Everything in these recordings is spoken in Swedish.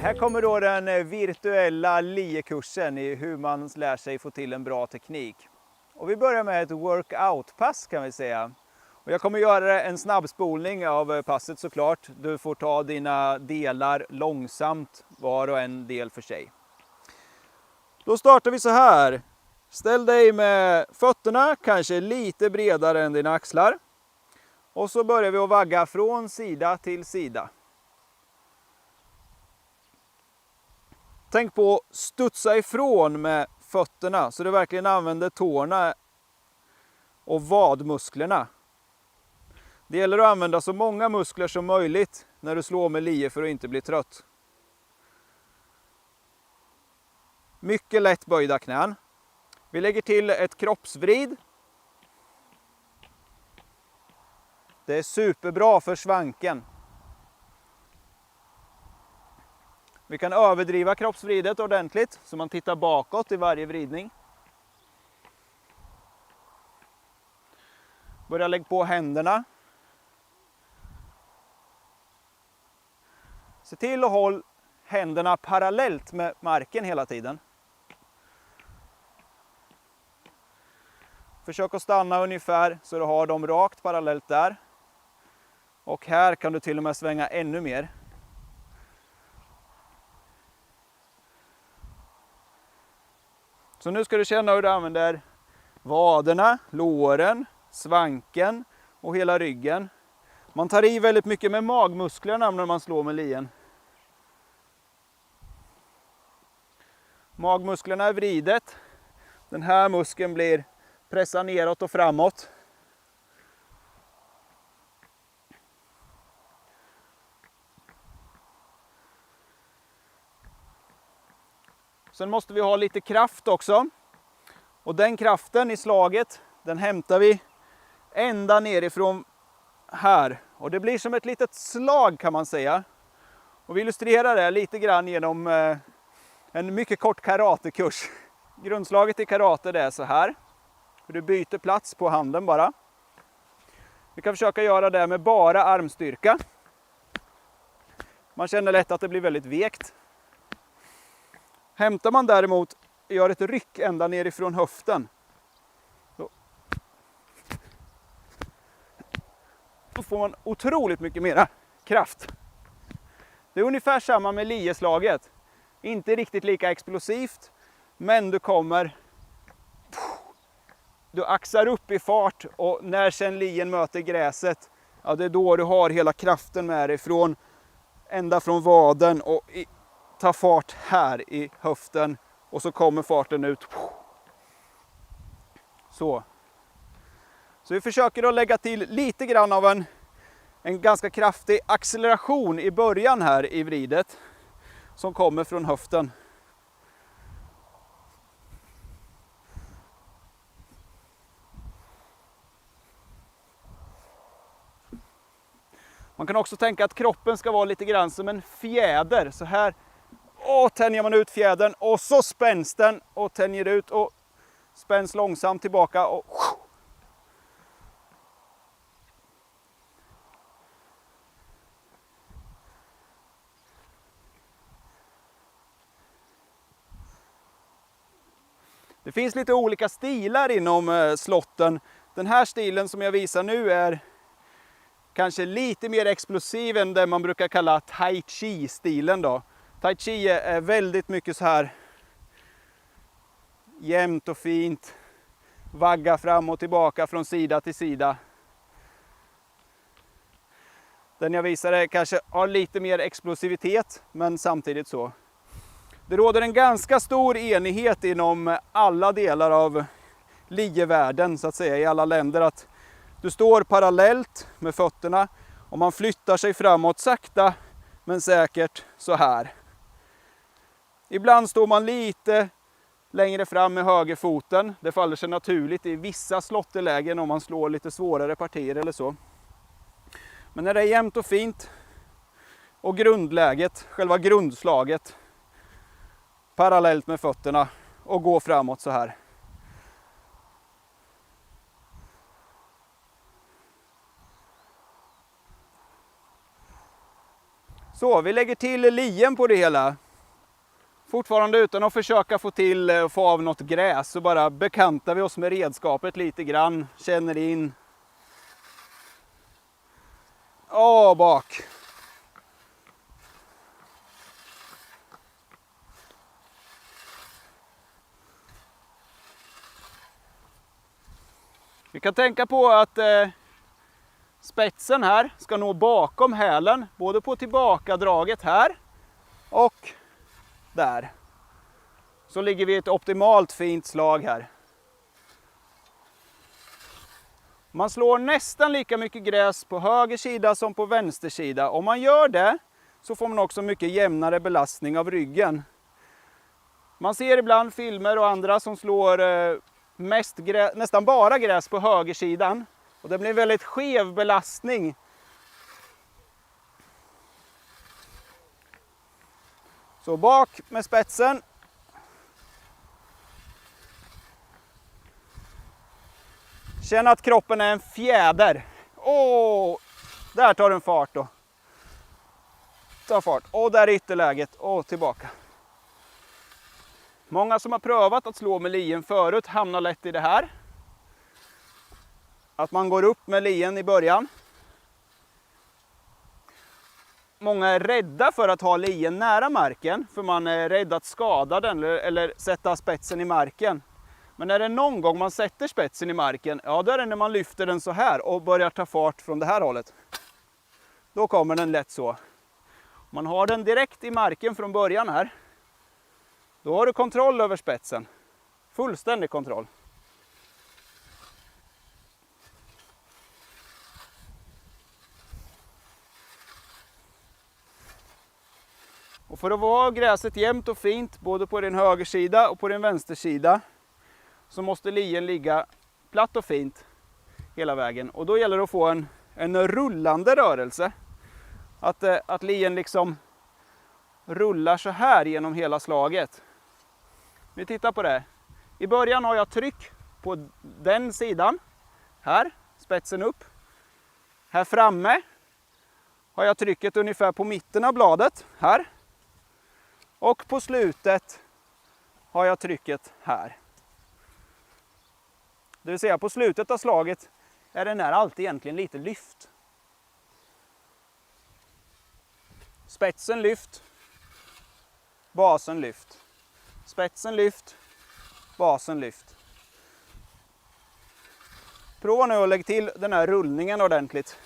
Här kommer då den virtuella liekursen i hur man lär sig få till en bra teknik. Och vi börjar med ett workout-pass kan vi säga. Och jag kommer göra en snabbspolning av passet såklart. Du får ta dina delar långsamt, var och en del för sig. Då startar vi så här. Ställ dig med fötterna kanske lite bredare än dina axlar. Och så börjar vi att vagga från sida till sida. Tänk på att studsa ifrån med fötterna så du verkligen använder tårna och vadmusklerna. Det gäller att använda så många muskler som möjligt när du slår med lie för att inte bli trött. Mycket lätt böjda knän. Vi lägger till ett kroppsvrid. Det är superbra för svanken. Vi kan överdriva kroppsvridet ordentligt så man tittar bakåt i varje vridning. Börja lägga på händerna. Se till att hålla händerna parallellt med marken hela tiden. Försök att stanna ungefär så du har dem rakt parallellt där. Och här kan du till och med svänga ännu mer. Så nu ska du känna hur du använder vaderna, låren, svanken och hela ryggen. Man tar i väldigt mycket med magmusklerna när man slår med lien. Magmusklerna är vridet. Den här muskeln blir pressad neråt och framåt. Sen måste vi ha lite kraft också. Och den kraften i slaget, den hämtar vi ända nerifrån här. Och det blir som ett litet slag kan man säga. Och vi illustrerar det lite grann genom en mycket kort karatekurs. Grundslaget i karate det är så här. Du byter plats på handen bara. Vi kan försöka göra det med bara armstyrka. Man känner lätt att det blir väldigt vekt. Hämtar man däremot och gör ett ryck ända nerifrån höften. Då får man otroligt mycket mera kraft. Det är ungefär samma med lieslaget. Inte riktigt lika explosivt. Men du axar upp i fart och när sen lien möter gräset. Ja, det är då du har hela kraften med dig ända från vaden och ta fart här i höften och så kommer farten ut. Så vi försöker att lägga till lite grann av en ganska kraftig acceleration i början här i vridet som kommer från höften. Man kan också tänka att kroppen ska vara lite grann som en fjäder. Så här tänjer man ut fjädern och så spänns den och tänjer ut och spänns långsamt tillbaka. Det finns lite olika stilar inom slotten. Den här stilen som jag visar nu är kanske lite mer explosiv än det man brukar kalla tai chi-stilen då. Tai chi är väldigt mycket så här jämnt och fint. Vagga fram och tillbaka från sida till sida. Den jag visar är kanske har lite mer explosivitet men samtidigt så. Det råder en ganska stor enighet inom alla delar av lievärlden så att säga i alla länder att du står parallellt med fötterna och man flyttar sig framåt sakta men säkert så här. Ibland står man lite längre fram med högerfoten. Det faller sig naturligt i vissa slottelägen om man slår lite svårare partier eller så. Men när det är jämnt och fint och grundläget, själva grundslaget parallellt med fötterna och gå framåt så här. Så vi lägger till lien på det hela. Fortfarande utan att försöka få av något gräs, så bara bekantar vi oss med redskapet lite grann, känner in. Bak. Vi kan tänka på att spetsen här ska nå bakom hälen, både på tillbakadraget här och där. Så ligger vi i ett optimalt fint slag här. Man slår nästan lika mycket gräs på höger sida som på vänster sida. Om man gör det så får man också mycket jämnare belastning av ryggen. Man ser ibland filmer och andra som slår nästan bara gräs på högersidan. Och det blir en väldigt skev belastning. Så bak med spetsen. Känn att kroppen är en fjäder. Där tar den fart då. Ta fart. Där är ytterläget. Tillbaka. Många som har prövat att slå med lien förut hamnar lätt i det här. Att man går upp med lien i början. Många är rädda för att ha lien nära marken, för man är rädd att skada den eller sätta spetsen i marken. Men när det är någon gång man sätter spetsen i marken, då är det när man lyfter den så här och börjar ta fart från det här hållet. Då kommer den lätt så. Man har den direkt i marken från början här. Då har du kontroll över spetsen. Fullständig kontroll. Och för att vara gräset jämnt och fint både på din högersida och på din vänstersida, så måste lien ligga platt och fint hela vägen. Och då gäller det att få en rullande rörelse. Att lien liksom rullar så här genom hela slaget. Vi tittar på det. I början har jag tryck på den sidan. Här, spetsen upp. Här framme har jag trycket ungefär på mitten av bladet. Här. Och på slutet har jag trycket här. Det vill säga på slutet av slaget är den här alltid egentligen lite lyft. Spetsen lyft. Basen lyft. Spetsen lyft. Basen lyft. Prova nu att lägga till den här rullningen ordentligt.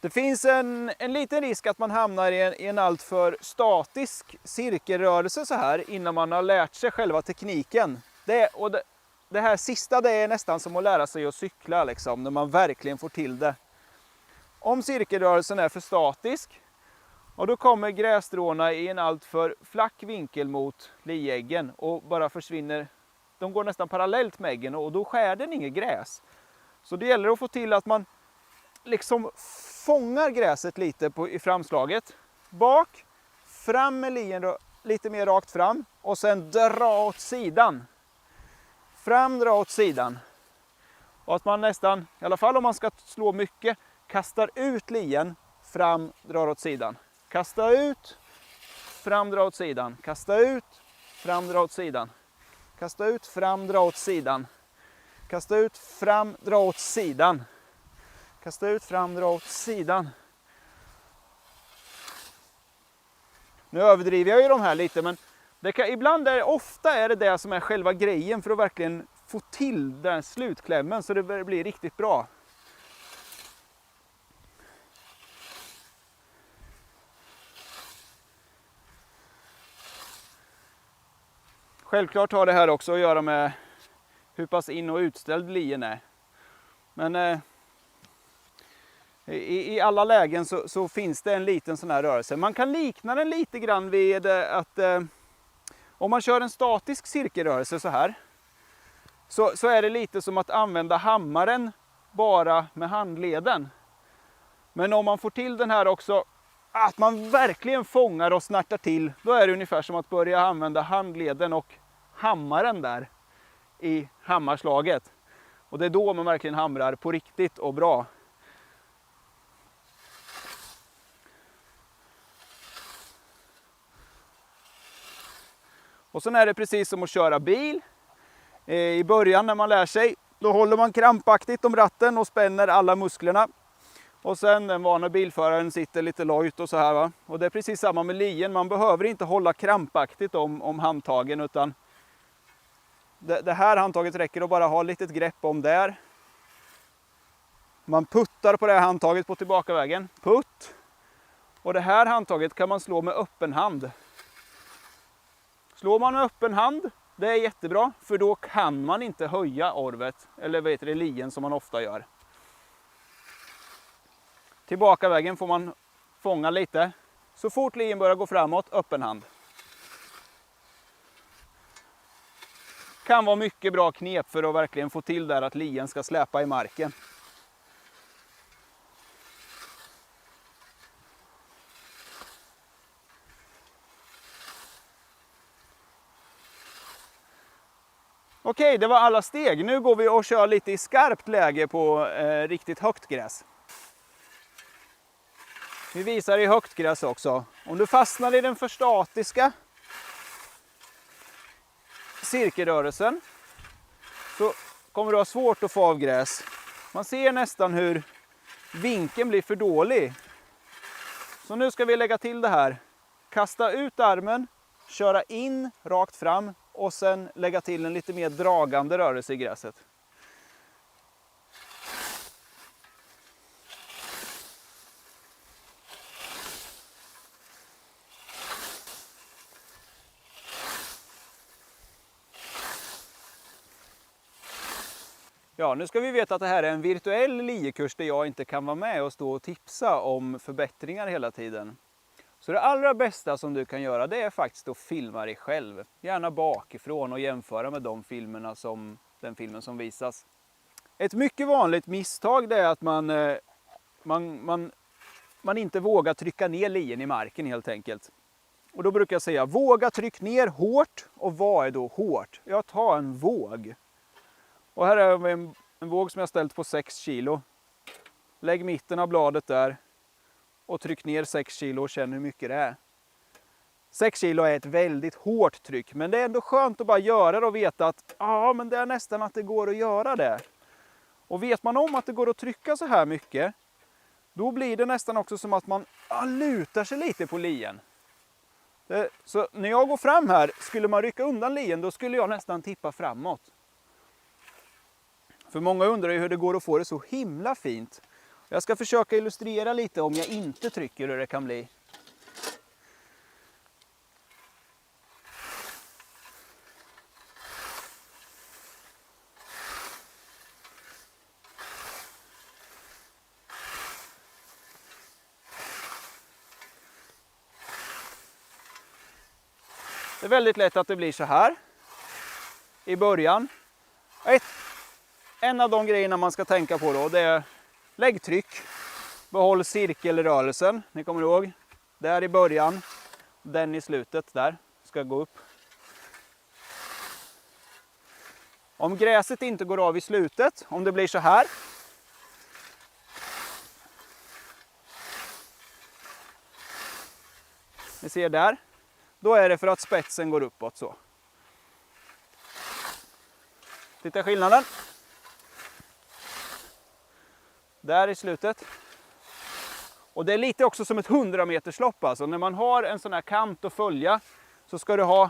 Det finns en liten risk att man hamnar i en alltför statisk cirkelrörelse så här innan man har lärt sig själva tekniken. Det här sista, det är nästan som att lära sig att cykla liksom, när man verkligen får till det. Om cirkelrörelsen är för statisk, och då kommer grässtråna i en alltför flack vinkel mot lieggen och bara försvinner. De går nästan parallellt med äggen och då skär den inget gräs. Så det gäller att få till att man liksom fångar gräset lite i framslaget. Bak, fram med lien lite mer rakt fram och sen dra åt sidan. Fram, dra åt sidan. Och att man nästan, i alla fall om man ska slå mycket, kastar ut lien, fram, drar åt sidan. Kasta ut, fram, dra åt sidan. Kasta ut, fram, dra åt sidan. Kasta ut, fram, dra åt sidan. Kasta ut, fram, dra åt sidan. Kasta ut, fram, dra åt sidan. Nu överdriver jag ju de här lite, men ofta är det som är själva grejen för att verkligen få till den slutklämmen så det blir riktigt bra. Självklart har det här också att göra med hur pass in- och utställd lien är. Men i alla lägen så finns det en liten sån här rörelse. Man kan likna den lite grann vid att om man kör en statisk cirkelrörelse så här, så är det lite som att använda hammaren bara med handleden. Men om man får till den här också, att man verkligen fångar och snärtar till, då är det ungefär som att börja använda handleden och hammaren där i hammarslaget. Och det är då man verkligen hamrar på riktigt och bra. Och sen är det precis som att köra bil. I början när man lär sig, då håller man krampaktigt om ratten och spänner alla musklerna. Och sen den vana bilföraren sitter lite lojt och så här, va. Och det är precis samma med lien. Man behöver inte hålla krampaktigt om handtagen, utan det här handtaget räcker att bara ha lite grepp om där. Man puttar på det här handtaget på tillbakavägen. Putt. Och det här handtaget kan man slå med öppen hand. Slår man med öppen hand, det är jättebra, för då kan man inte höja orvet, eller lien som man ofta gör. Tillbakavägen får man fånga lite. Så fort lien börjar gå framåt, öppen hand. Kan vara mycket bra knep för att verkligen få till där att lien ska släpa i marken. Okej, det var alla steg. Nu går vi och kör lite i skarpt läge på riktigt högt gräs. Vi visar i högt gräs också. Om du fastnar i den för statiska cirkelrörelsen så kommer du ha svårt att få av gräs. Man ser nästan hur vinkeln blir för dålig. Så nu ska vi lägga till det här. Kasta ut armen, köra in rakt fram och sen lägga till en lite mer dragande rörelse i gräset. Ja, nu ska vi veta att det här är en virtuell liekurs där jag inte kan vara med och stå och tipsa om förbättringar hela tiden. Så det allra bästa som du kan göra, det är faktiskt att filma dig själv. Gärna bakifrån och jämföra med den filmen som visas. Ett mycket vanligt misstag, det är att man inte vågar trycka ner lien i marken helt enkelt. Och då brukar jag säga, våga tryck ner hårt. Och vad är då hårt? Jag tar en våg. Och här är en våg som jag ställt på 6 kilo. Lägg mitten av bladet där. Och tryck ner 6 kilo och känn hur mycket det är. 6 kilo är ett väldigt hårt tryck. Men det är ändå skönt att bara göra det och veta att men det är nästan att det går att göra det. Och vet man om att det går att trycka så här mycket, då blir det nästan också som att man lutar sig lite på lien. Så när jag går fram här, skulle man rycka undan lien, då skulle jag nästan tippa framåt. För många undrar ju hur det går att få det så himla fint. Jag ska försöka illustrera lite om jag inte trycker hur det kan bli. Det är väldigt lätt att det blir så här i början. En av de grejerna man ska tänka på då, det är läggtryck. Behåll cirkelrörelsen, ni kommer ihåg. Där i början, den i slutet där ska gå upp. Om gräset inte går av i slutet, om det blir så här. Ni ser där. Då är det för att spetsen går uppåt så. Titta skillnaden. Där i slutet. Och det är lite också som ett 100-meterslopp. Alltså när man har en sån här kant att följa så ska du ha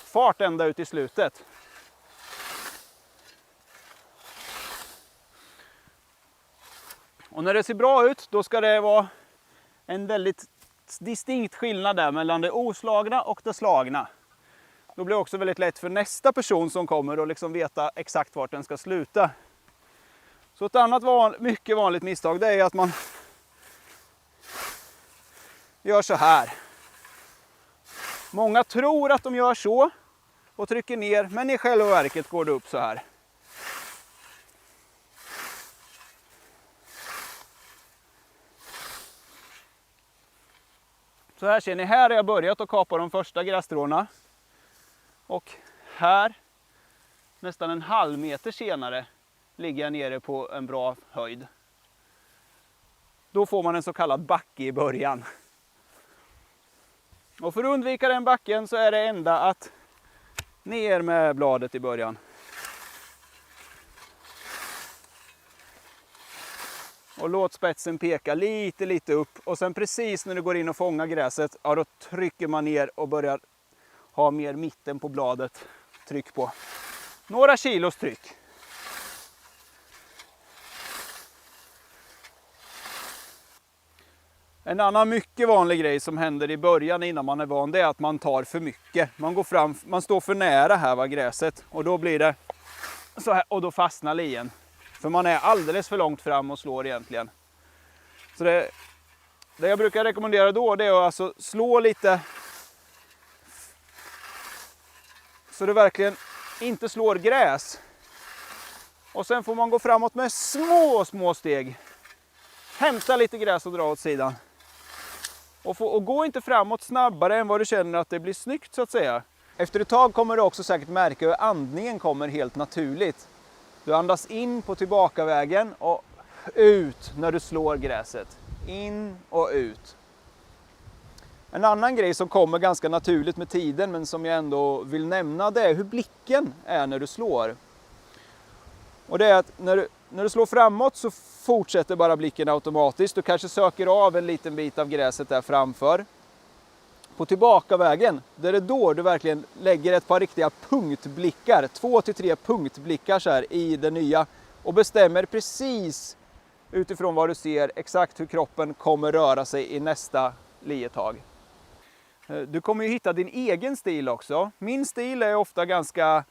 fart ända ut i slutet. Och när det ser bra ut, då ska det vara en väldigt distinkt skillnad där mellan det oslagna och det slagna. Då blir det också väldigt lätt för nästa person som kommer att liksom veta exakt vart den ska sluta. Så ett annat mycket vanligt misstag, det är att man gör så här. Många tror att de gör så och trycker ner, men i själva verket går det upp så här. Så här ser ni, här har jag börjat att kapa de första grässtråna. Och här, nästan en halv meter senare, ligger jag nere på en bra höjd. Då får man en så kallad backe i början. Och för att undvika den backen så är det enda att Ner med bladet i början. Och låt spetsen peka lite upp. Och sen precis när du går in och fångar gräset, ja, då trycker man ner och börjar ha mer mitten på bladet. Tryck på. Några kilos tryck. En annan mycket vanlig grej som händer i början innan man är van, det är att man tar för mycket. Man står för nära här gräset och då blir det så här och då fastnar lien. För man är alldeles för långt fram och slår egentligen. Så det jag brukar rekommendera då, det är att alltså slå lite så det verkligen inte slår gräs. Och sen får man gå framåt med små steg. Hämta lite gräs och dra åt sidan. Och gå inte framåt snabbare än vad du känner att det blir snyggt så att säga. Efter ett tag kommer du också säkert märka hur andningen kommer helt naturligt. Du andas in på tillbakavägen och ut när du slår gräset. In och ut. En annan grej som kommer ganska naturligt med tiden men som jag ändå vill nämna, det är hur blicken är när du slår. Och det är att när du slår framåt så fortsätter bara blicken automatiskt. Du kanske söker av en liten bit av gräset där framför. På tillbakavägen, där är då du verkligen lägger ett par riktiga punktblickar, 2 till 3 punktblickar så här i det nya. Och bestämmer precis utifrån vad du ser exakt hur kroppen kommer röra sig i nästa lietag. Du kommer ju hitta din egen stil också. Min stil är ofta ganska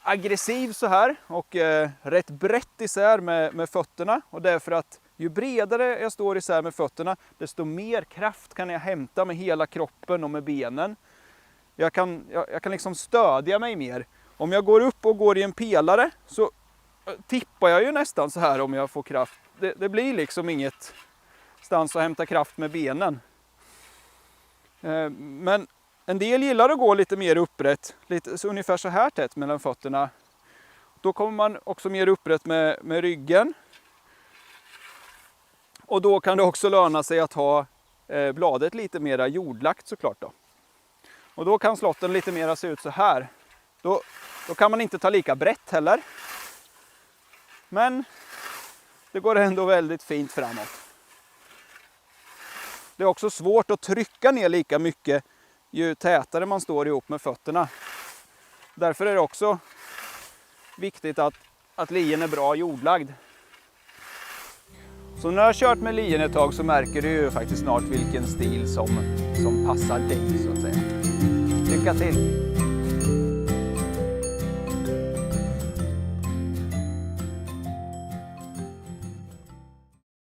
aggressiv så här och rätt brett isär med fötterna. Och därför att ju bredare jag står isär med fötterna, desto mer kraft kan jag hämta med hela kroppen och med benen. Jag kan liksom stödja mig mer. Om jag går upp och går i en pelare så tippar jag ju nästan så här om jag får kraft. Det blir liksom inget stans att hämta kraft med benen. Men en del gillar att gå lite mer upprätt, så ungefär så här tätt mellan fötterna. Då kommer man också mer upprätt med ryggen. Och då kan det också löna sig att ha bladet lite mer jordlagt såklart då. Och då kan slotten lite mer se ut så här. Då kan man inte ta lika brett heller. Men det går ändå väldigt fint framåt. Det är också svårt att trycka ner lika mycket ju tätare man står ihop med fötterna. Därför är det också viktigt att lien är bra jordlagd. Så när du har kört med lien ett tag så märker du ju faktiskt snart vilken stil som passar dig så att säga. Lycka till!